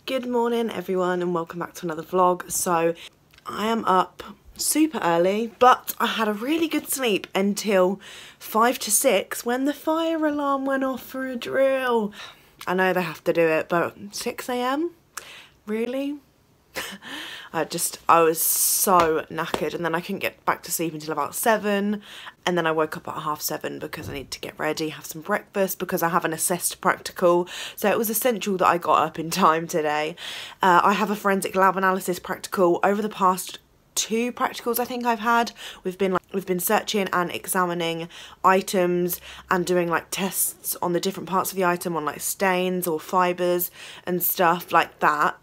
Good morning everyone and welcome back to another vlog. So I am up super early, but I had a really good sleep until 5 to 6 when the fire alarm went off for a drill. I know they have to do it, but 6 AM? Really? I was so knackered, and then I couldn't get back to sleep until about 7, and then I woke up at 7:30 because I need to get ready, have some breakfast because I have an assessed practical, so it was essential that I got up in time today. I have a forensic lab analysis practical. Over the past 2 practicals I think I've had, we've been searching and examining items and doing like tests on the different parts of the item, on like stains or fibres and stuff like that.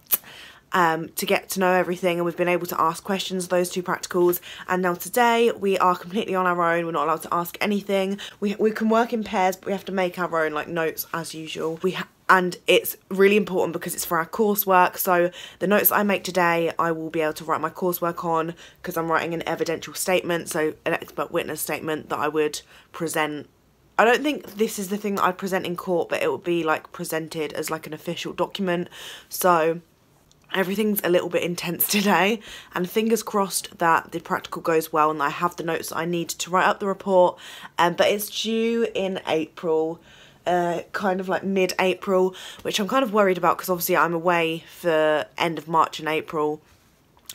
To get to know everything, and we've been able to ask questions those 2 practicals, and now today we are completely on our own. We're not allowed to ask anything. We can work in pairs, but we have to make our own like notes as usual. And it's really important because it's for our coursework, so the notes that I make today I will be able to write my coursework on, because I'm writing an evidential statement, so an expert witness statement that I would present. I don't think this is the thing that I'd present in court, but it would be like presented as like an official document. So everything's a little bit intense today, and fingers crossed that the practical goes well and I have the notes that I need to write up the report. But it's due in April, kind of like mid-April, which I'm kind of worried about because obviously I'm away for end of March and April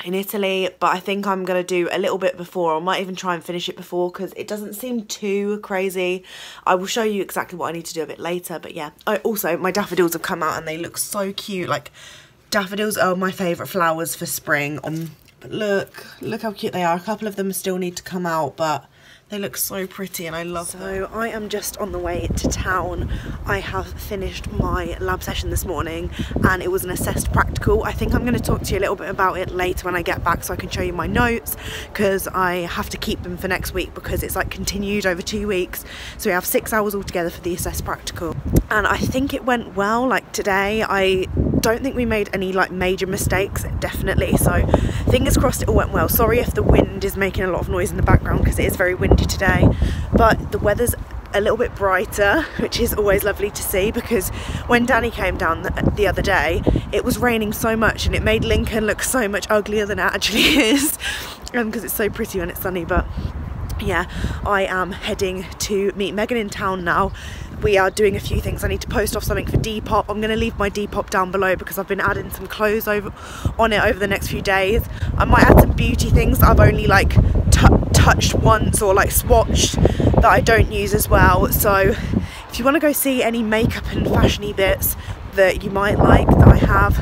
in Italy, but I think I'm going to do a little bit before. I might even try and finish it before because it doesn't seem too crazy. I will show you exactly what I need to do a bit later, but yeah. Also, my daffodils have come out and they look so cute. Like, daffodils are my favourite flowers for spring. But look how cute they are. A couple of them still need to come out, but they look so pretty and I love them. So I am just on the way to town. I have finished my lab session this morning and it was an assessed practical. I think I'm going to talk to you a little bit about it later when I get back so I can show you my notes, because I have to keep them for next week because it's like continued over 2 weeks. So we have 6 hours altogether for the assessed practical. And I think it went well. Like today, I don't think we made any like major mistakes, definitely, so fingers crossed it all went well. Sorry if the wind is making a lot of noise in the background because it is very windy today, but the weather's a little bit brighter, which is always lovely to see, because when Danny came down the other day it was raining so much and it made Lincoln look so much uglier than it actually is, because it's so pretty when it's sunny. But yeah, I am heading to meet Megan in town now. We are doing a few things. I need to post off something for Depop. I'm going to leave my Depop down below because I've been adding some clothes on it over the next few days. I might add some beauty things that I've only like touched once or like swatched that I don't use as well. So if you want to go see any makeup and fashion-y bits that you might like that I have,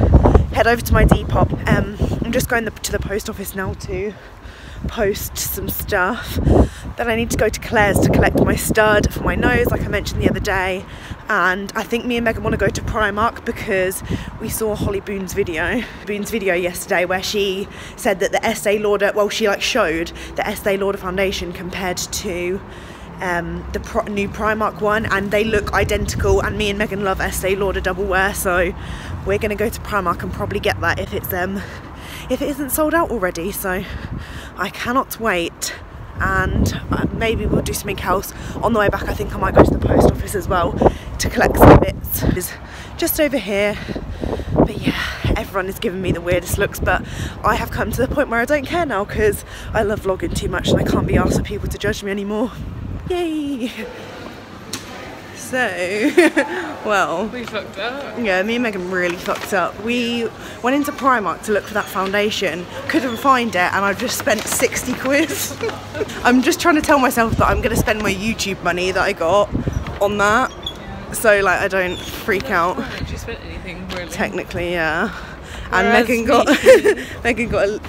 head over to my Depop. I'm just going to the post office now to post some stuff. Then I need to go to Claire's to collect my stud for my nose, like I mentioned the other day. And I think me and Megan want to go to Primark because we saw Holly Boone's video yesterday where she said that the Estee Lauder, well, she like showed the Estee Lauder foundation compared to the new Primark one, and they look identical, and me and Megan love Estee Lauder double wear, so we're going to go to Primark and probably get that if it isn't sold out already. So I cannot wait, and maybe we'll do something else on the way back. I think I might go to the post office as well to collect some bits. It's just over here. But yeah, everyone is giving me the weirdest looks, but I have come to the point where I don't care now because I love vlogging too much and I can't be asked for people to judge me anymore. Yay! So, well, we fucked up. Yeah, me and Megan really fucked up. We went into Primark to look for that foundation, couldn't find it, and I've just spent 60 quid. I'm just trying to tell myself that I'm going to spend my YouTube money that I got on that, so like I don't freak out. I haven't actually spent anything, really. Technically, yeah. And Megan got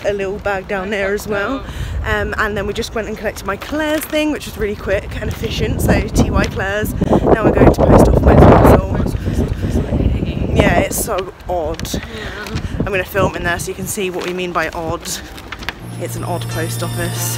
a little bag down there as well. And then we just went and collected my Claire's thing, which was really quick and efficient. So TY Claire's. Now we're going to post off my parcel. Yeah, it's so odd. Yeah. I'm going to film in there so you can see what we mean by odd. It's an odd post office.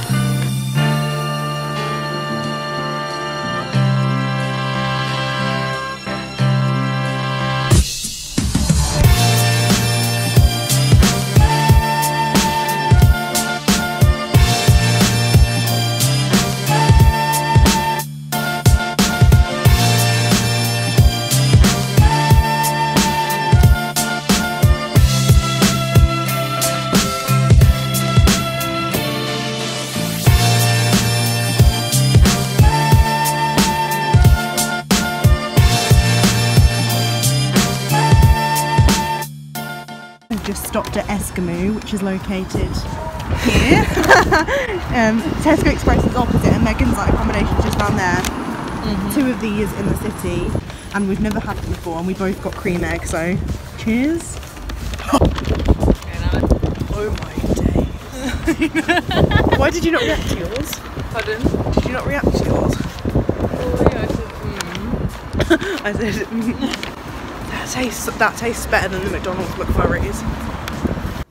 just stopped at Eskimo, which is located here. Tesco Express is opposite, and Megan's like accommodation just down there. Two of these in the city, and we've never had them before, and we both got cream egg, so cheers. Oh my days. Why did you not react to yours? Pardon? Did you not react to yours? Oh yeah, I said I said, that tastes better than the McDonald's McFlurries.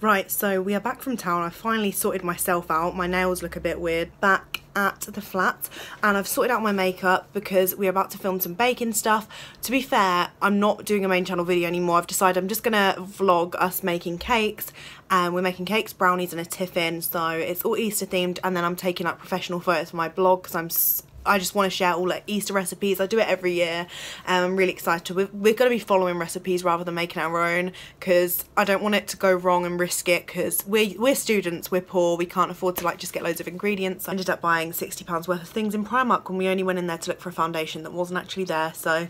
Right, so we are back from town. I finally sorted myself out. My nails look a bit weird. Back at the flat, and I've sorted out my makeup because we're about to film some baking stuff. To be fair, I'm not doing a main channel video anymore. I've decided I'm just gonna vlog us making cakes, and we're making cakes, brownies and a tiffin, so it's all Easter themed. And then I'm taking like professional photos for my blog because I just want to share all like Easter recipes. I do it every year, and I'm really excited. We're going to be following recipes rather than making our own, because I don't want it to go wrong and risk it, because we're students, we're poor, we can't afford to like just get loads of ingredients. I ended up buying £60 worth of things in Primark when we only went in there to look for a foundation that wasn't actually there. So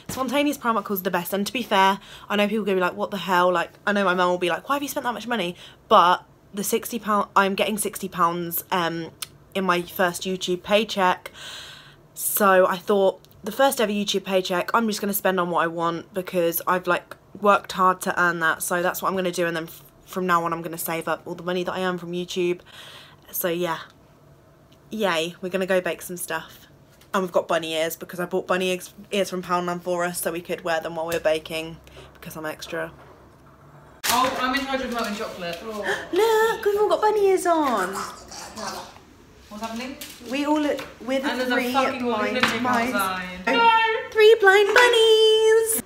spontaneous Primark was the best. And to be fair, I know people are going to be like, what the hell, like I know my mum will be like, why have you spent that much money? But the £60, I'm getting £60 in my first YouTube paycheck, so I thought the first ever YouTube paycheck I'm just going to spend on what I want, because I've like worked hard to earn that, so that's what I'm going to do. And then from now on I'm going to save up all the money that I earn from YouTube. So yeah, yay, we're going to go bake some stuff. And we've got bunny ears because I bought bunny ears from Poundland for us so we could wear them while we're baking, because I'm extra. oh, I'm in charge of melting chocolate. Oh. Look, we've all got bunny ears on. What's happening? We all look, we're the three blind mice. Three blind bunnies!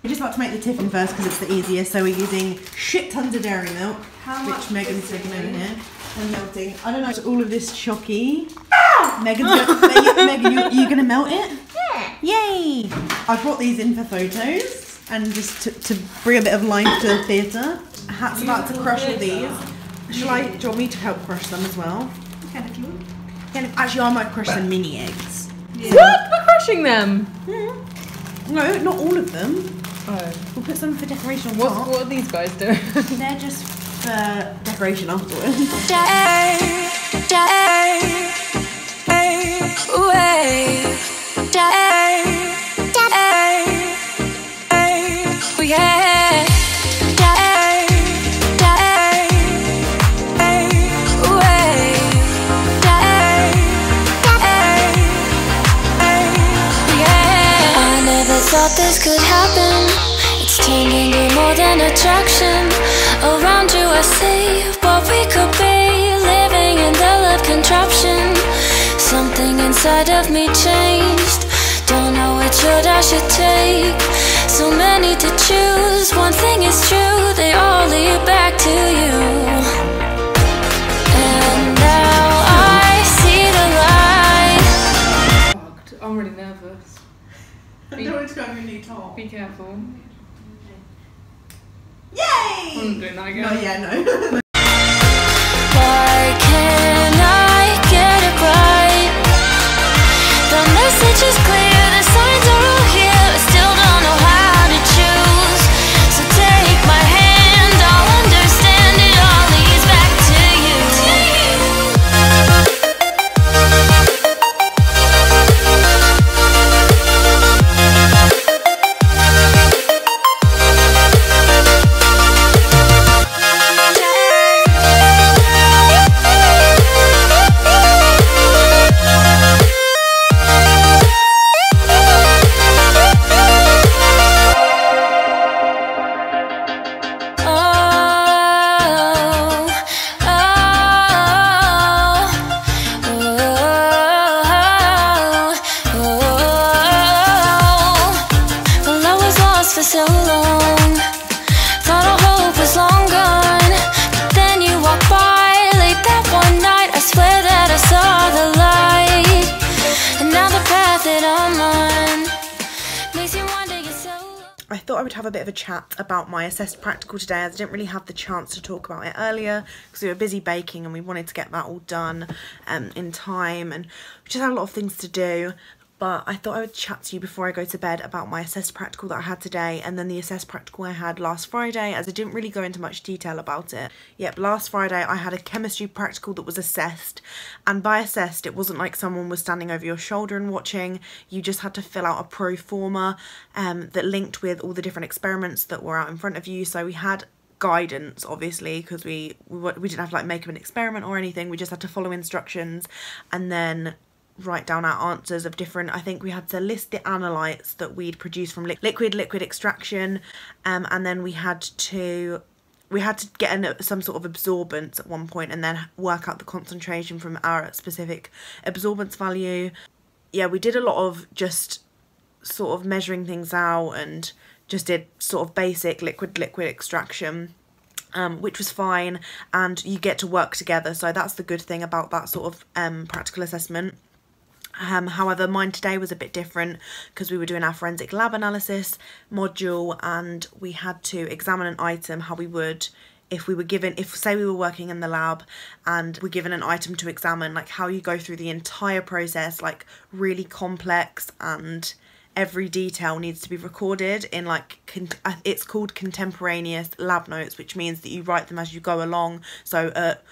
We're just about to make the tiffin first because it's the easiest, so we're using shit tons of dairy milk, which Megan's taking over here, and melting. I don't know, it's all of this chocky. Megan, you're going to melt it? Yeah. Yay! I brought these in for photos, and just to bring a bit of life to the theatre. Hat's about to crush all these. Do you want me to help crush them as well? Okay, if you want. Actually, I might crush some mini eggs. Yeah. What? We're crushing them? No, not all of them. Oh. We'll put some for decoration on top. What are these guys doing? They're just for decoration afterwards. Thought this could happen. It's turned into more than attraction. Around you I see what we could be, living in the love contraption. Something inside of me changed. Don't know which road I should take. So many to choose. One thing is true, they all lead back to you. And now I see the light. I'm really nervous. I don't want to go on your new top. Be careful. Yay! I'm not doing that again. No, yeah, no. Why can't I get it right? The message is clear, the signs are all here. I still don't know how to choose. So take my hand, I'll understand it all leads back to you. I thought I would have a bit of a chat about my assessed practical today, as I didn't really have the chance to talk about it earlier because we were busy baking and we wanted to get that all done in time, and we just had a lot of things to do. but I thought I would chat to you before I go to bed about my assessed practical that I had today, and then the assessed practical I had last Friday, as I didn't really go into much detail about it. Yep, last Friday I had a chemistry practical that was assessed, and by assessed it wasn't like someone was standing over your shoulder and watching. You just had to fill out a pro forma that linked with all the different experiments that were out in front of you. So we had guidance, obviously, because we didn't have to like make up an experiment or anything. We just had to follow instructions and then write down our answers of different, I think we had to list the analytes that we'd produced from liquid extraction, and then we had to get some sort of absorbance at one point and then work out the concentration from our specific absorbance value. Yeah, we did a lot of just sort of measuring things out and just did sort of basic liquid extraction, which was fine, and you get to work together, so that's the good thing about that sort of practical assessment. However, mine today was a bit different because we were doing our forensic lab analysis module, and we had to examine an item how we would if we were given, if say we were working in the lab and we're given an item to examine, like how you go through the entire process, like really complex, and every detail needs to be recorded in like, it's called contemporaneous lab notes, which means that you write them as you go along. So at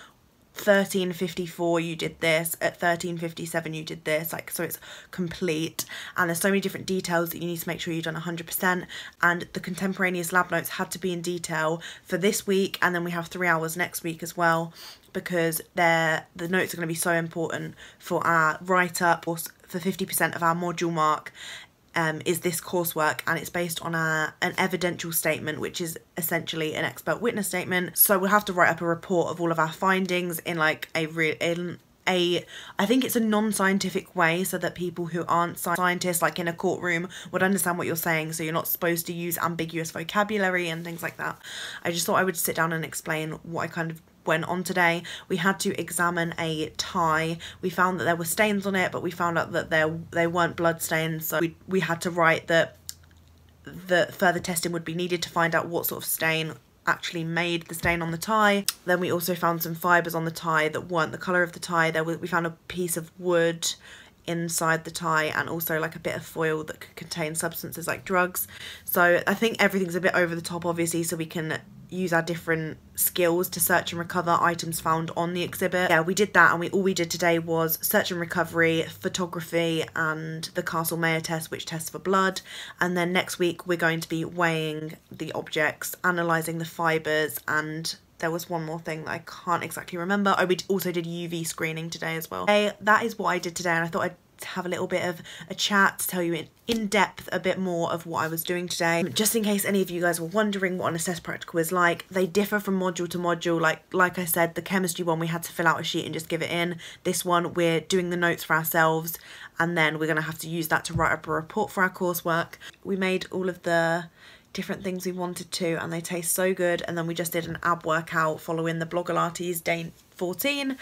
13:54 you did this, at 13:57 you did this, like, so it's complete, and there's so many different details that you need to make sure you've done 100%. And the contemporaneous lab notes had to be in detail for this week, and then we have 3 hours next week as well, because the notes are going to be so important for our write-up, or for 50% of our module mark. Is this coursework, and it's based on an evidential statement, which is essentially an expert witness statement. So we'll have to write up a report of all of our findings in like I think it's a non-scientific way, so that people who aren't scientists, like in a courtroom, would understand what you're saying. So you're not supposed to use ambiguous vocabulary and things like that. I just thought I would sit down and explain what I kind of went on today. We had to examine a tie. We found that there were stains on it, but we found out that they weren't blood stains, so we had to write that further testing would be needed to find out what sort of stain actually made the stain on the tie. Then we also found some fibres on the tie that weren't the colour of the tie. We found a piece of wood inside the tie, and also like a bit of foil that could contain substances like drugs. So I think everything's a bit over the top, obviously, so we can use our different skills to search and recover items found on the exhibit. Yeah, we did that, and all we did today was search and recovery, photography, and the Castle-Mayer test, which tests for blood. And then next week we're going to be weighing the objects, analysing the fibres, and there was one more thing that I can't exactly remember. Oh, we also did UV screening today as well. That is what I did today, and I thought I'd have a little bit of a chat to tell you in depth a bit more of what I was doing today. Just in case any of you guys were wondering what an assessed practical is like, they differ from module to module. Like I said, the chemistry one we had to fill out a sheet and just give it in. This one we're doing the notes for ourselves, and then we're going to have to use that to write up a report for our coursework. We made all of the different things we wanted to, and they taste so good. And then we just did an ab workout following the Blogilates day 14,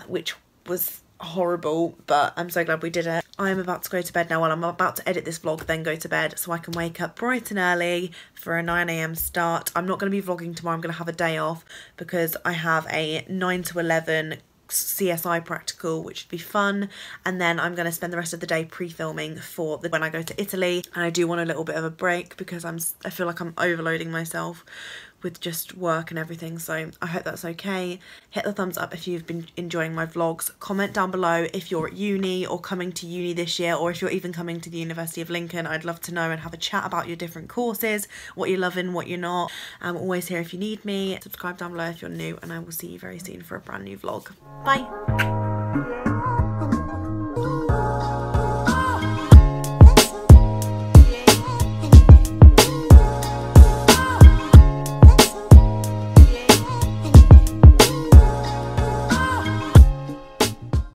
which was horrible, but I'm so glad we did it. I am about to go to bed now. Well, I'm about to edit this vlog, then go to bed, so I can wake up bright and early for a 9 AM start. I'm not going to be vlogging tomorrow. I'm going to have a day off because I have a 9 to 11 CSI practical, which would be fun, and then I'm going to spend the rest of the day pre-filming for when I go to Italy. And I do want a little bit of a break because I feel like I'm overloading myself with just work and everything, so I hope that's okay. Hit the thumbs up if you've been enjoying my vlogs. Comment down below if you're at uni or coming to uni this year, or if you're even coming to the University of Lincoln. I'd love to know and have a chat about your different courses, what you're loving, what you're not. I'm always here if you need me. Subscribe down below if you're new, and I will see you very soon for a brand new vlog. Bye!